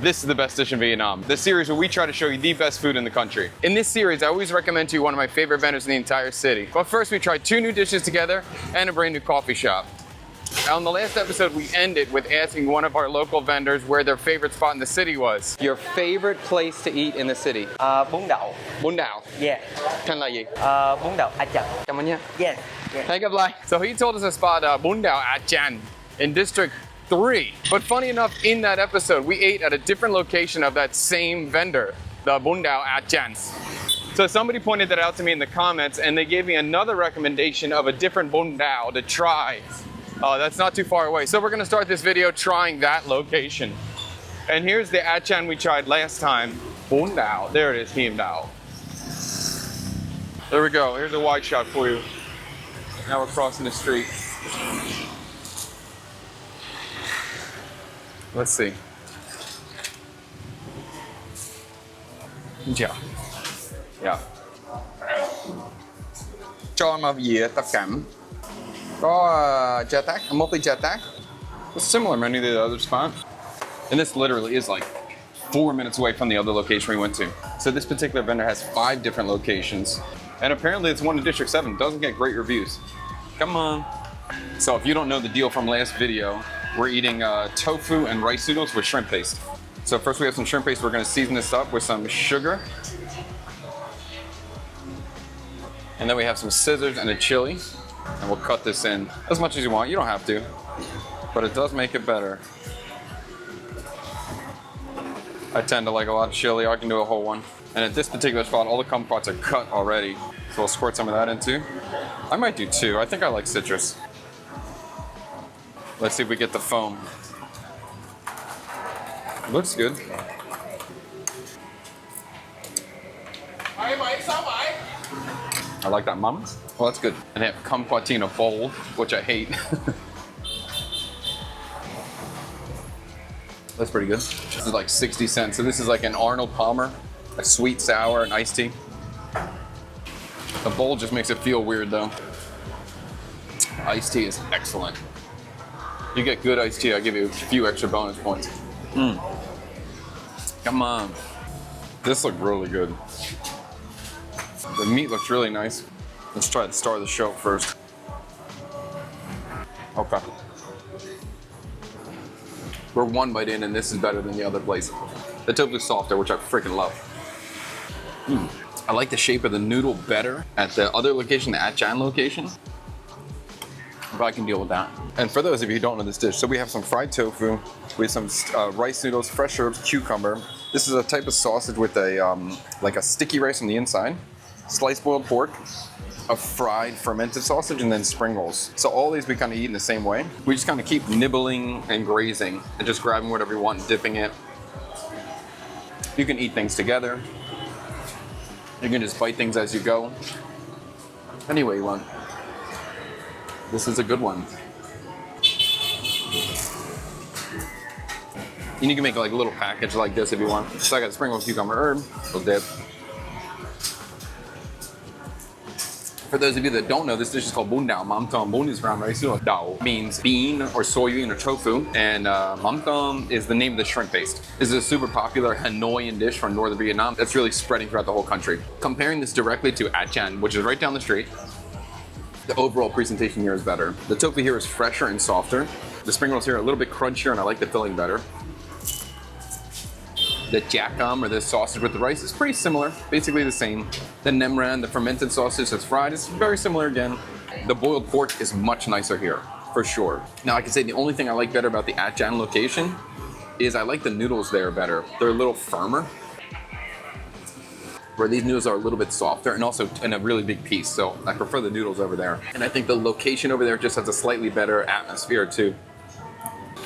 This is the best dish in Vietnam. The series where we try to show you the best food in the country. In this series, I always recommend to you one of my favorite vendors in the entire city. But first, we tried 2 new dishes together and a brand new coffee shop. On the last episode, we ended with asking one of our local vendors where their favorite spot in the city was. Your favorite place to eat in the city? Bún đậu. Bún đậu. Yeah. Tên là gì? Bún đậu A Chan. Cảm ơn nhé. Yes. Yes. Hẹn gặp lại. So he told us a spot, Bún đậu A Chan, in District 3. But funny enough, in that episode, we ate at a different location of that same vendor, the Bún đậu A Chan. So somebody pointed that out to me in the comments, and they gave me another recommendation of a different bún đậu to try. That's not too far away. So we're gonna start this video trying that location. And here's the A Chan we tried last time. Bún đậu. There it is, Hiem đậu. There we go. Here's a wide shot for you. Now we're crossing the street. Let's see. Yeah. Yeah. Cho em gì tập cảm. Có chả tắc, mostly chả tắc. It's similar menu to the other spot. And this literally is like 4 minutes away from the other location we went to. So this particular vendor has 5 different locations. And apparently it's one in District 7. Doesn't get great reviews. Come on. So if you don't know the deal from last video, we're eating tofu and rice noodles with shrimp paste. So first we have some shrimp paste. We're gonna season this up with some sugar. And then we have some scissors and a chili. And we'll cut this in as much as you want. You don't have to, but it does make it better. I tend to like a lot of chili. I can do a whole one. And at this particular spot, all the kumquats are cut already. So we'll squirt some of that in too. I might do 2. I think I like citrus. Let's see if we get the foam. Looks good. I like that, Mum. Well, that's good. And they have kumquat in a bowl, which I hate. That's pretty good. This is like 60 cents. So this is like an Arnold Palmer, a sweet, sour, and iced tea. The bowl just makes it feel weird though. Iced tea is excellent. You get good iced tea, I'll give you a few extra bonus points. Come on. This looks really good. The meat looks really nice. Let's try the star of the show first. Okay. We're 1 bite in and this is better than the other place. The tofu's softer, which I freaking love. I like the shape of the noodle better at the other location, the A Chan location. But I can deal with that. And for those of you who don't know this dish, so we have some fried tofu, we have some rice noodles, fresh herbs, cucumber. This is a type of sausage with a like a sticky rice on the inside, sliced boiled pork, a fried fermented sausage, and then spring rolls. So all these we kind of eat in the same way. We just kind of keep nibbling and grazing and just grabbing whatever you want and dipping it. You can eat things together. You can just bite things as you go. Any way you want. This is a good one. And you can make like a little package like this if you want. So I got spring roll, cucumber, herb, little dip. For those of you that don't know, this dish is called bún đậu. Mắm tôm. Bún is brown rice. Đậu means bean or soybean or tofu. And mắm tôm is the name of the shrimp paste. This is a super popular Hanoian dish from northern Vietnam that's really spreading throughout the whole country. Comparing this directly to A Chan, which is right down the street, the overall presentation here is better. The tofu here is fresher and softer. The spring rolls here are a little bit crunchier and I like the filling better. The jackum, or the sausage with the rice, is pretty similar, basically the same. The nem ran, the fermented sausage that's fried, is very similar again. The boiled pork is much nicer here, for sure. Now I can say the only thing I like better about the A Chan location is I like the noodles there better. They're a little firmer, where these noodles are a little bit softer and also in a really big piece, so I prefer the noodles over there. And I think the location over there just has a slightly better atmosphere too.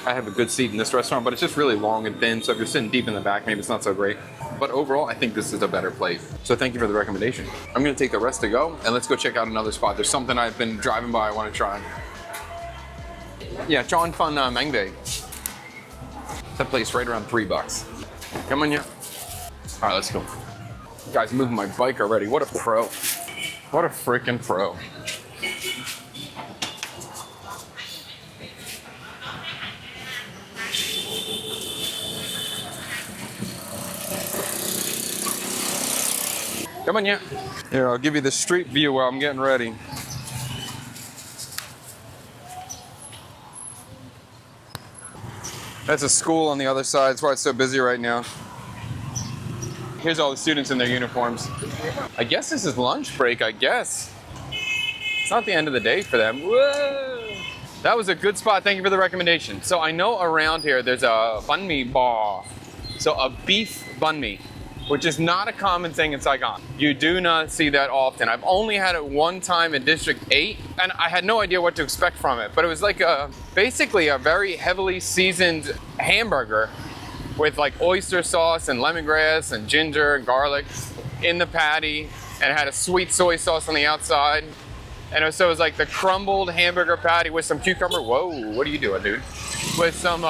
I have a good seat in this restaurant, but it's just really long and thin, so if you're sitting deep in the back, maybe it's not so great. But overall, I think this is a better place. So thank you for the recommendation. I'm gonna take the rest to go, and let's go check out another spot. There's something I've been driving by I wanna try. Yeah, John Fun Mang Day. That place right around $3. Come on, yeah. All right, let's go. Guy's moving my bike already. What a pro. What a freaking pro. Come on, yeah. Here, I'll give you the street view while I'm getting ready. That's a school on the other side. That's why it's so busy right now. Here's all the students in their uniforms. I guess this is lunch break, I guess. It's not the end of the day for them. Whoa! That was a good spot. Thank you for the recommendation. So I know around here there's a banh mi bar. So a beef banh mi, which is not a common thing in Saigon. You do not see that often. I've only had it one time in District 8, and I had no idea what to expect from it. But it was like basically a very heavily seasoned hamburger with like oyster sauce and lemongrass and ginger and garlic in the patty, and it had a sweet soy sauce on the outside. And so it was like the crumbled hamburger patty with some cucumber. Whoa, what are you doing, dude? With some,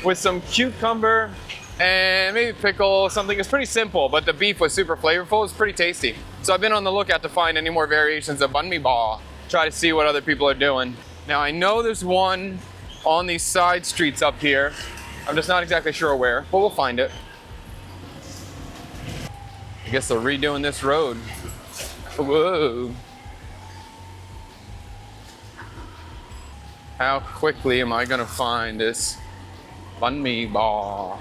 with some cucumber and maybe pickle, something. It's pretty simple, but the beef was super flavorful. It's pretty tasty. So I've been on the lookout to find any more variations of banh mi ball. Try to see what other people are doing. Now I know there's one on these side streets up here. I'm just not exactly sure where, but we'll find it. I guess they're redoing this road. Whoa. How quickly am I gonna find this banh mi bar?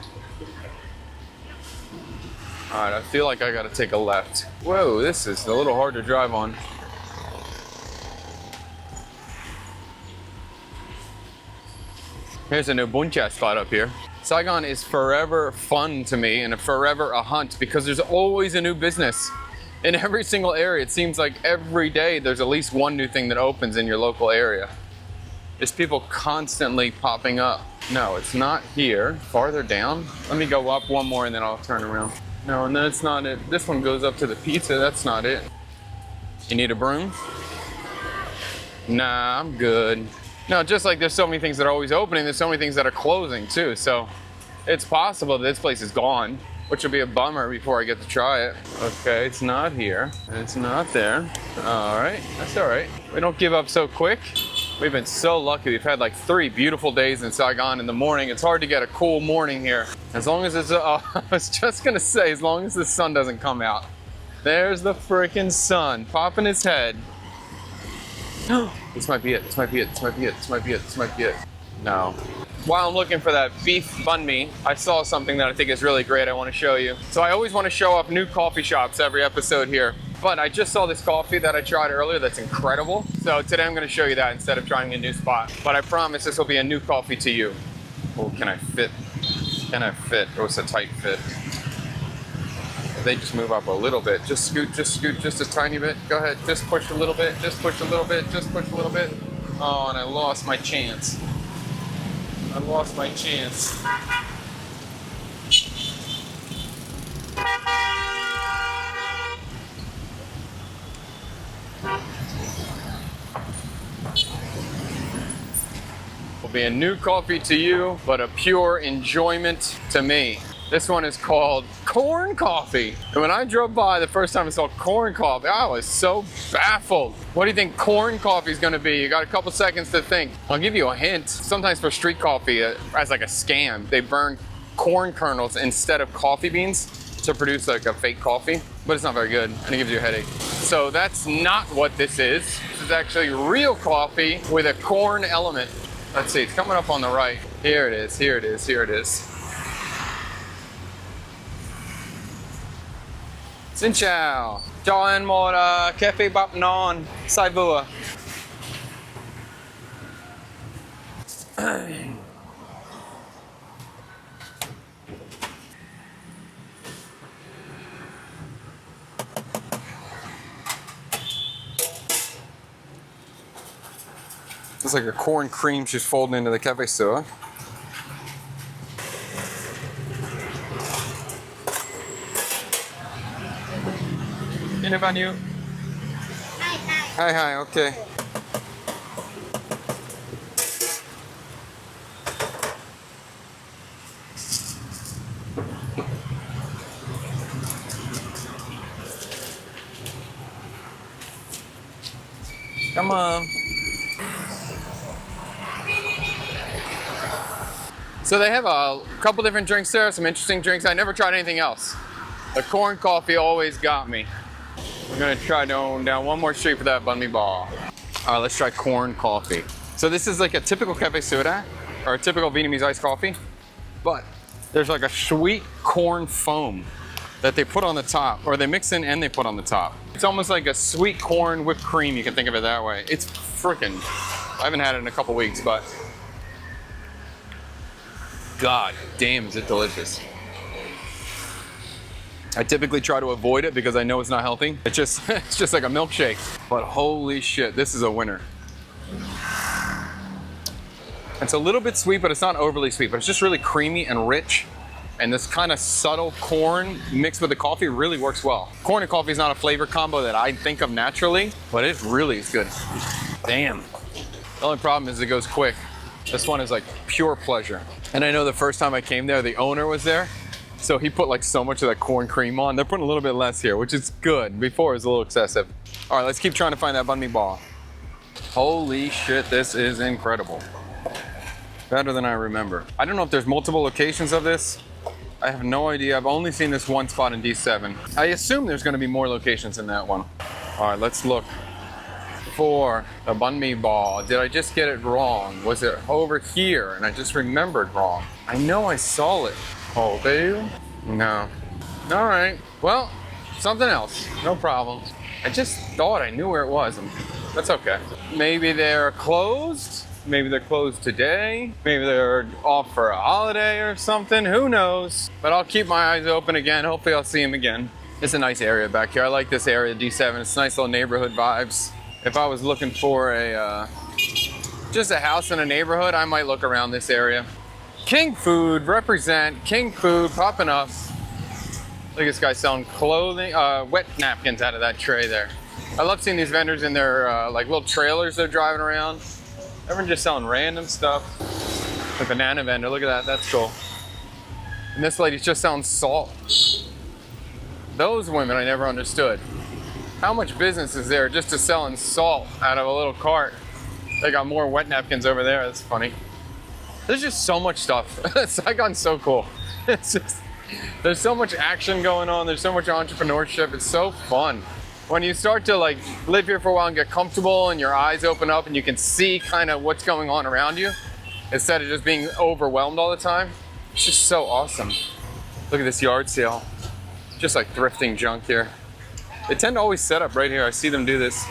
All right, I feel like I gotta take a left. Whoa, this is a little hard to drive on. Here's a new buncha spot up here. Saigon is forever fun to me and forever a hunt because there's always a new business. In every single area, it seems like every day there's at least one new thing that opens in your local area. There's people constantly popping up. No, it's not here. Farther down. Let me go up one more and then I'll turn around. No, and that's not it. This one goes up to the pizza. That's not it. You need a broom? Nah, I'm good. No, just like there's so many things that are always opening, there's so many things that are closing too. So it's possible that this place is gone, which will be a bummer before I get to try it. Okay, it's not here. It's not there. All right, that's all right. We don't give up so quick. We've been so lucky. We've had like 3 beautiful days in Saigon in the morning. It's hard to get a cool morning here. As long as it's, I was just gonna say, as long as the sun doesn't come out. There's the freaking sun popping its head. This might be it, this might be it, this might be it, this might be it, this might be it. No. While I'm looking for that beef banh mi, I saw something that I think is really great I want to show you. So I always want to show off new coffee shops every episode here. But I just saw this coffee that I tried earlier that's incredible. So today I'm going to show you that instead of trying a new spot. But I promise this will be a new coffee to you. Oh, can I fit? Can I fit? Oh, it's a tight fit. If they just move up a little bit, just scoot just a tiny bit. Go ahead, just push a little bit, just push a little bit, just push a little bit. Oh, and I lost my chance. I lost my chance. Will be a new coffee to you, but a pure enjoyment to me. This one is called corn coffee. And when I drove by the first time I saw corn coffee, I was so baffled. What do you think corn coffee is gonna be? You got a couple seconds to think. I'll give you a hint. Sometimes for street coffee, as like a scam, they burn corn kernels instead of coffee beans to produce like a fake coffee, but it's not very good and it gives you a headache. So that's not what this is. This is actually real coffee with a corn element. Let's see, it's coming up on the right. Here it is, here it is, here it is. Xin chào, cho anh một café bắp non, sai vừa. It's like a corn cream she's folding into the cafe sữa. Ini bao nhiêu? Hai, okay. Come on. So they have a couple different drinks there, some interesting drinks. I never tried anything else. The corn coffee always got me. We're gonna try down one more street for that banh mi ball. All right, let's try corn coffee. So this is like a typical cafe soda or a typical Vietnamese iced coffee, but there's like a sweet corn foam that they put on the top, or they mix in and they put on the top. It's almost like a sweet corn whipped cream, you can think of it that way. It's freaking, I haven't had it in a couple weeks, but God damn, is it delicious. I typically try to avoid it because I know it's not healthy. It's just like a milkshake. But holy shit, this is a winner. It's a little bit sweet, but it's not overly sweet, but it's just really creamy and rich. And this kind of subtle corn mixed with the coffee really works well. Corn and coffee is not a flavor combo that I think of naturally, but it really is good. Damn. The only problem is it goes quick. This one is like pure pleasure. And I know the first time I came there, the owner was there. So he put like so much of that corn cream on. They're putting a little bit less here, which is good. Before it was a little excessive. All right, let's keep trying to find that banh mi ball. Holy shit, this is incredible. Better than I remember. I don't know if there's multiple locations of this. I have no idea. I've only seen this one spot in D7. I assume there's gonna be more locations in that one. All right, let's look for the banh mi ball. Did I just get it wrong? Was it over here and I just remembered wrong? I know I saw it. Oh, baby? No. All right, well, something else, no problem. I just thought I knew where it was, and that's okay. Maybe they're closed. Maybe they're closed today. Maybe they're off for a holiday or something, who knows? But I'll keep my eyes open again. Hopefully I'll see him again. It's a nice area back here. I like this area, D7. It's nice little neighborhood vibes. If I was looking for just a house in a neighborhood, I might look around this area. King Food, represent. King Food popping up. Look at this guy selling clothing, wet napkins out of that tray there. I love seeing these vendors in their like little trailers they're driving around. Everyone just selling random stuff. The banana vendor, look at that, that's cool. And this lady's just selling salt. Those women I never understood. How much business is there just to selling salt out of a little cart? They got more wet napkins over there, that's funny. There's just so much stuff. Saigon's so cool. It's just, there's so much action going on. There's so much entrepreneurship. It's so fun. When you start to like live here for a while and get comfortable and your eyes open up and you can see kind of what's going on around you, instead of just being overwhelmed all the time, it's just so awesome. Look at this yard sale. Just like thrifting junk here. They tend to always set up right here. I see them do this.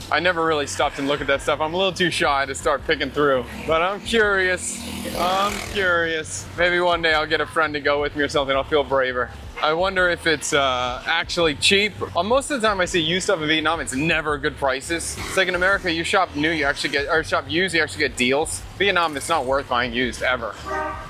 I never really stopped and looked at that stuff. I'm a little too shy to start picking through, but I'm curious. I'm curious. Maybe one day I'll get a friend to go with me or something. I'll feel braver. I wonder if it's actually cheap. Most of the time I see used stuff in Vietnam, it's never good prices. It's like in America, you shop new, you actually get, or shop used, you actually get deals. Vietnam, it's not worth buying used ever.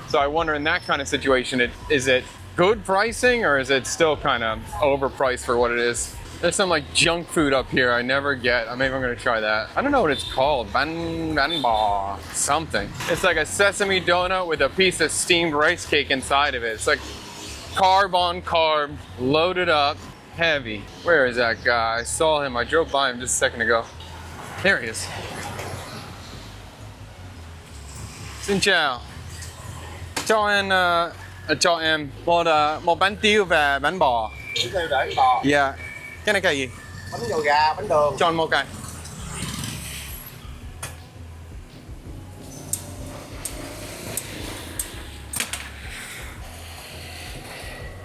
So I wonder in that kind of situation, is it good pricing or is it still kind of overpriced for what it is? There's some like junk food up here I never get. Maybe I'm gonna try that. I don't know what it's called. Banh ba something. It's like a sesame donut with a piece of steamed rice cake inside of it. It's like carb on carb, loaded up, heavy. Where is that guy? I saw him. I drove by him just a second ago. There he is. Xin chào. Cho em một bánh tiêu và bánh bò. Bánh tiêu để bánh bò. Dạ. Cái này cái gì? Bánh dầu gà, bánh đường. Cho anh một cái.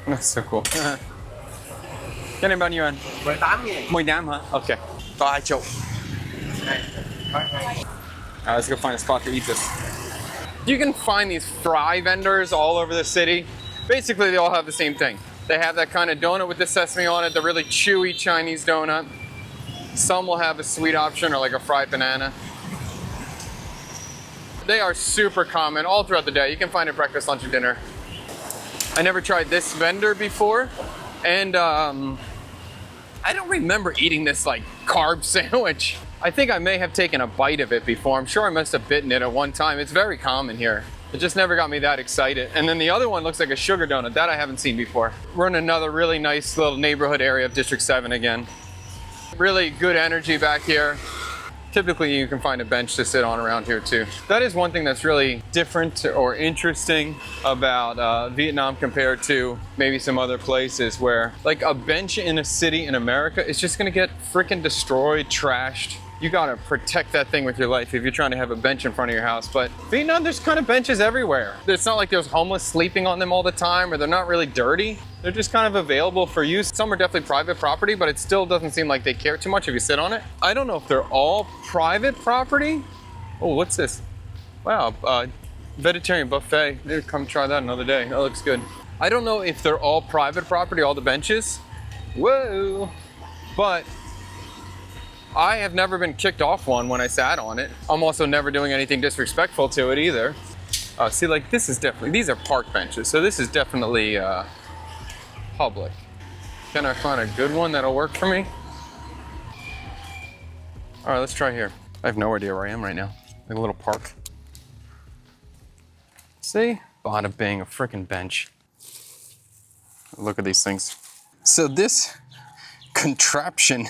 That's so cool. Cái này bao nhiêu anh? 18.000. 18 hả? Ok. Có 20. Let's go find a spot to eat this. You can find these fry vendors all over the city. Basically, they all have the same thing. They have that kind of donut with the sesame on it, the really chewy Chinese donut. Some will have a sweet option or like a fried banana. They are super common all throughout the day. You can find it breakfast, lunch, and dinner. I never tried this vendor before, and I don't remember eating this like carb sandwich. I think I may have taken a bite of it before. I'm sure I must have bitten it at one time. It's very common here. It just never got me that excited. And then the other one looks like a sugar donut. That I haven't seen before. We're in another really nice little neighborhood area of District 7 again. Really good energy back here. typically you can find a bench to sit on around here too. That is one thing that's really different or interesting about Vietnam compared to maybe some other places where like a bench in a city in America is just gonna get freaking destroyed, trashed. You gotta protect that thing with your life if you're trying to have a bench in front of your house. But Vietnam, there's kind of benches everywhere. It's not like there's homeless sleeping on them all the time, or they're not really dirty. They're just kind of available for use. Some are definitely private property, but it still doesn't seem like they care too much if you sit on it. I don't know if they're all private property. Oh, what's this? Wow, vegetarian buffet. Maybe come try that another day. That looks good. I don't know if they're all private property, all the benches. Whoa, but I have never been kicked off one when I sat on it. I'm also never doing anything disrespectful to it either. See, like this is definitely, these are park benches, so this is definitely public. Can I find a good one that'll work for me? All right, let's try here. I have no idea where I am right now. Like a little park. See? Bada bing, a freaking bench. Look at these things. So this contraption,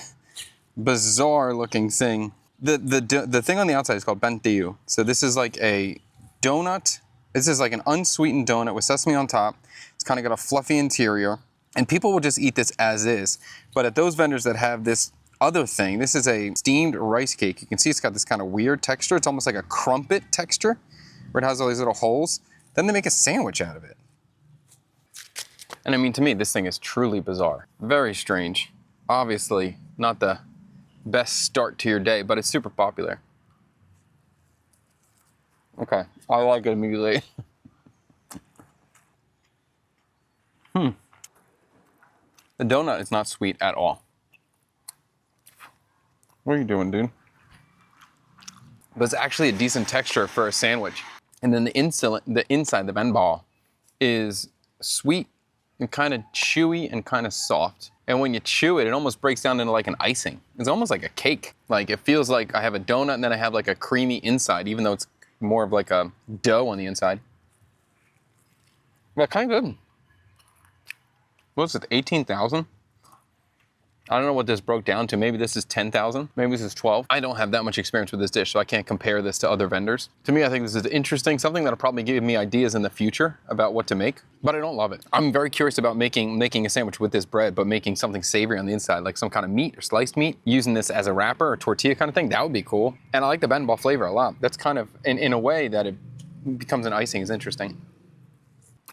bizarre looking thing. The thing on the outside is called bánh tiêu. So this is like a donut. This is like an unsweetened donut with sesame on top. It's kind of got a fluffy interior. And people will just eat this as is. But at those vendors that have this other thing, this is a steamed rice cake. You can see it's got this kind of weird texture. It's almost like a crumpet texture where it has all these little holes. Then they make a sandwich out of it. And I mean, to me, this thing is truly bizarre. Very strange. Obviously, not the best start to your day, but it's super popular. Okay, I like it immediately. The donut is not sweet at all. What are you doing, dude? But it's actually a decent texture for a sandwich. And then the inside, the bánh bò, is sweet and kind of chewy and kind of soft. And when you chew it, it almost breaks down into like an icing. It's almost like a cake. Like it feels like I have a donut and then I have like a creamy inside, even though it's more of like a dough on the inside. But kind of good. What's it, 18,000? I don't know what this broke down to. Maybe this is 10,000. Maybe this is 12. I don't have that much experience with this dish, so I can't compare this to other vendors. To me, I think this is interesting, something that'll probably give me ideas in the future about what to make, but I don't love it. I'm very curious about making a sandwich with this bread, but making something savory on the inside, like some kind of meat or sliced meat, using this as a wrapper or tortilla kind of thing. That would be cool. And I like the bánh bò flavor a lot. That's kind of, in a way that it becomes an icing is interesting.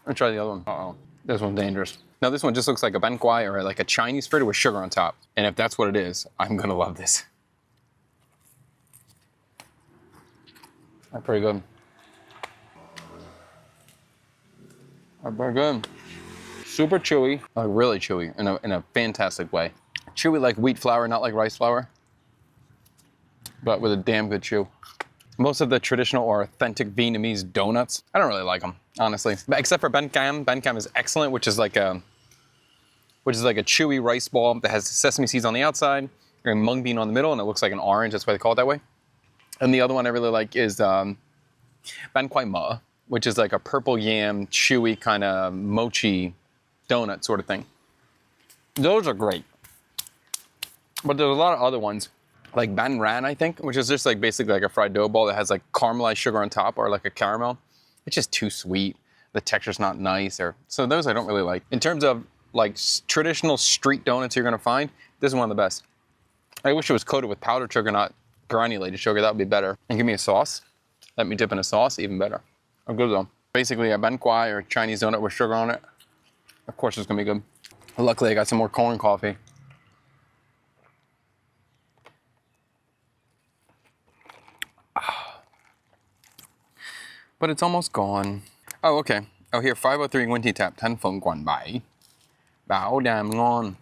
I'll try the other one. Uh-oh, this one's dangerous. Now this one just looks like a bánh quai or like a Chinese fritter with sugar on top. And if that's what it is, I'm gonna love this. That's pretty good. That's pretty good. Super chewy, like really chewy in a fantastic way. Chewy like wheat flour, not like rice flour, but with a damn good chew. Most of the traditional or authentic Vietnamese donuts, I don't really like them, honestly. Except for bánh cam. Bánh cam is excellent, which is like a chewy rice ball that has sesame seeds on the outside and mung bean on the middle, and it looks like an orange. That's why they call it that way. And the other one I really like is bánh quai mỡ, which is like a purple yam, chewy kind of mochi donut sort of thing. Those are great. But there's a lot of other ones, like bánh rán, I think, which is just like basically like a fried dough ball that has like caramelized sugar on top or like a caramel. It's just too sweet. The texture's not nice, so those I don't really like. In terms of like traditional street donuts you're gonna find, this is one of the best. I wish it was coated with powdered sugar, not granulated sugar. That would be better. And give me a sauce. Let me dip in a sauce, even better. I'm good though. Basically a bánh quai or Chinese donut with sugar on it. Of course it's gonna be good. Luckily I got some more corn coffee. But it's almost gone. Oh, okay. Oh, here, 503 Nguyễn Thị Thap, Thanh Phong Quan Bai. Bảo Đảm Ngon.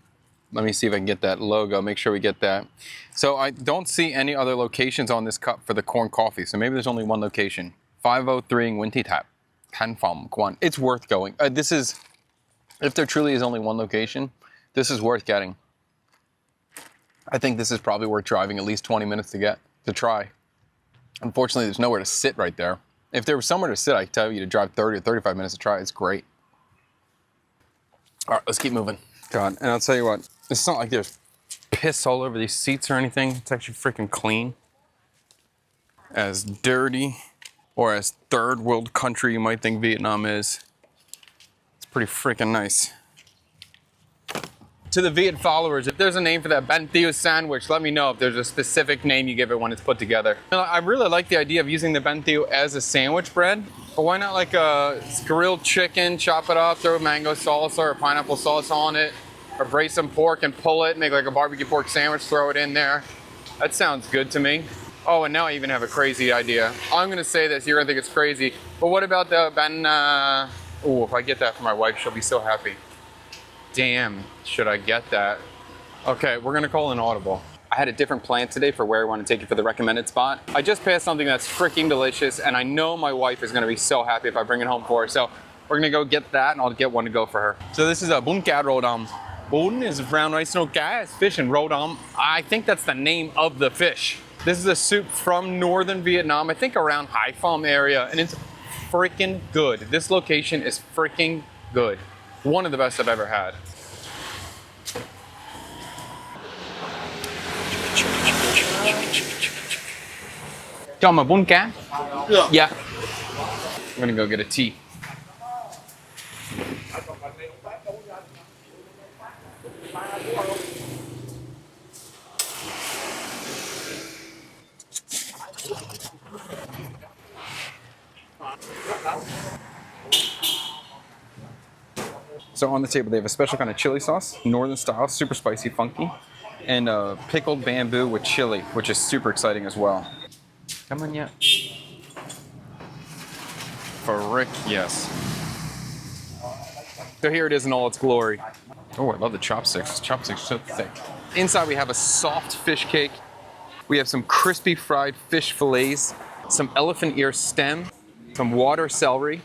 Let me see if I can get that logo, make sure we get that. So I don't see any other locations on this cup for the corn coffee, so maybe there's only one location. 503 Nguyễn Thị Thap, Thanh Phong Quan. It's worth going. This is, if there truly is only one location, this is worth getting. I think this is probably worth driving at least 20 minutes to try. Unfortunately, there's nowhere to sit right there. If there was somewhere to sit, I'd tell you to drive 30 or 35 minutes to try. It's great. All right, let's keep moving. God, and I'll tell you what, it's not like there's piss all over these seats or anything. It's actually freaking clean. as dirty or as third world country you might think Vietnam is. It's pretty freaking nice. To the Viet followers, if there's a name for that bánh tiêu sandwich, let me know if there's a specific name you give it when it's put together. I really like the idea of using the bánh tiêu as a sandwich bread, but why not like a grilled chicken, chop it up, throw mango salsa or pineapple sauce on it, or braise some pork and pull it, make like a barbecue pork sandwich, throw it in there. That sounds good to me. Oh, and now I even have a crazy idea. I'm gonna say this, you're gonna think it's crazy, but what about the bánh, oh, if I get that for my wife, she'll be so happy. Damn, should I get that? Okay, we're gonna call an audible. I had a different plan today for where I want to take it for the recommended spot. I just passed something that's freaking delicious, and I know my wife is gonna be so happy if I bring it home for her. So we're gonna go get that, and I'll get one to go for her. So this is a bún cá rô đầm. Bún is brown rice, no cá is fish, and rô đầm, I think that's the name of the fish. This is a soup from northern Vietnam, I think around Hai Phong area, and it's freaking good. This location is freaking good. One of the best I've ever had. Cho mà bún cá? Yeah. I'm gonna go get a tea. So on the table, they have a special kind of chili sauce, northern style, super spicy, funky, and pickled bamboo with chili, which is super exciting as well. Come on, yeah. For Rick, yes. So here it is in all its glory. Oh, I love the chopsticks. Chopsticks are so thick. Inside we have a soft fish cake. We have some crispy fried fish fillets, some elephant ear stem, some water celery,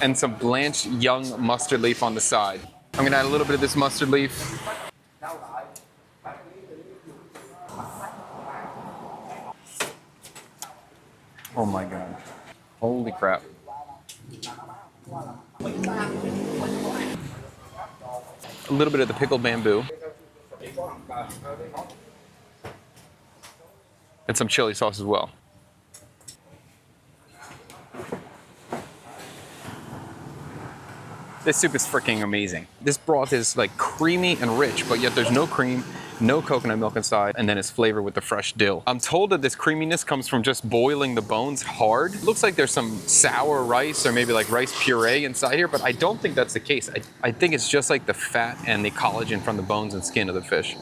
and some blanched young mustard leaf on the side. I'm gonna add a little bit of this mustard leaf. Oh my God. Holy crap. A little bit of the pickled bamboo. And some chili sauce as well. This soup is freaking amazing. This broth is like creamy and rich, but yet there's no cream, no coconut milk inside, and then it's flavored with the fresh dill. I'm told that this creaminess comes from just boiling the bones hard. It looks like there's some sour rice or maybe like rice puree inside here, but I don't think that's the case. I think it's just like the fat and the collagen from the bones and skin of the fish.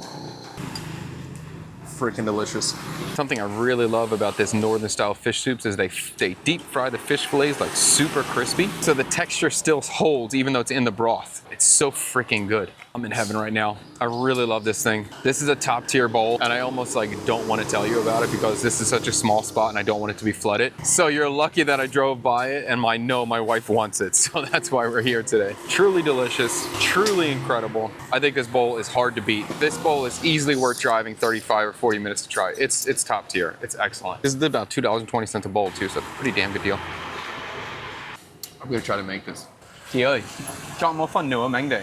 Freaking delicious. Something I really love about this northern style fish soups is they deep fry the fish fillets like super crispy, so the texture still holds even though it's in the broth. It's so freaking good. I'm in heaven right now. I really love this thing. This is a top tier bowl, and I almost like don't want to tell you about it because this is such a small spot and I don't want it to be flooded. So you're lucky that I drove by it, and I know my wife wants it, so that's why we're here today. Truly delicious, truly incredible. I think this bowl is hard to beat. This bowl is easily worth driving 35 or 40 minutes to try. It's top tier. It's excellent. This is about $2.20 a bowl too, so pretty damn good deal. I'm gonna try to make this. Chị ơi, cho một phần nữa mang đi.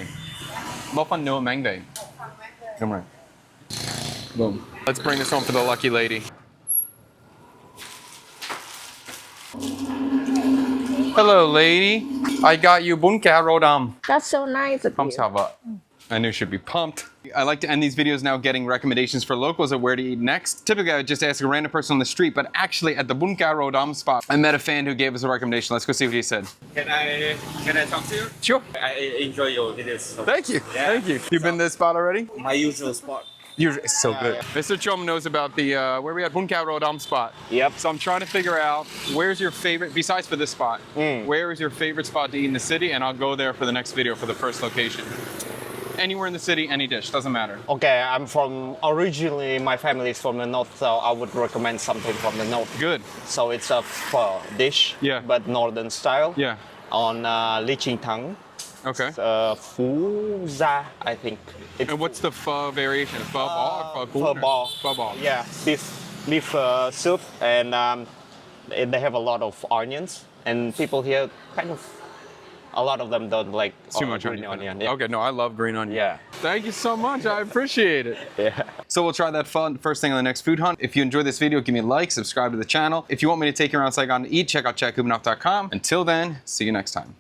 Một phần nữa mang đi. Come on. Boom. Let's bring this home for the lucky lady. Hello, lady. I got you bún cá rô đầm. That's so nice of Không you. sao vợ. I knew she'd be pumped. I like to end these videos now getting recommendations for locals of where to eat next. Typically, I would just ask a random person on the street, but actually at the Bún cá rô đầm spot, I met a fan who gave us a recommendation. Let's go see what he said. Can I talk to you? Sure. I enjoy your videos. So Thank you. Yeah. Thank you. You've been to this spot already? my usual spot. It's so good. Mr. Chum knows about the, where we at Bún cá rô đầm spot. Yep. So I'm trying to figure out, where's your favorite, besides for this spot, where is your favorite spot to eat in the city? And I'll go there for the next video for the first location. Anywhere in the city, any dish, doesn't matter. Okay, I'm from, originally my family is from the north, so I would recommend something from the north. Good. So it's a pho dish, Yeah. but northern style. Yeah. On Lý Trinh Thắng. Okay. Phú Gia, I think. It's And what's the pho variation? Pho bò or pho Pho bò. Pho bò. Yeah, beef soup, and they have a lot of onions, and people here kind of, a lot of them don't like Too much green onion. Yeah. Okay, no, I love green onion. Yeah. Thank you so much. I appreciate it. Yeah. So we'll try that fun first thing on the next food hunt. If you enjoyed this video, give me a like, subscribe to the channel. If you want me to take you around Saigon to eat, check out checkhoopenough.com. Until then, see you next time.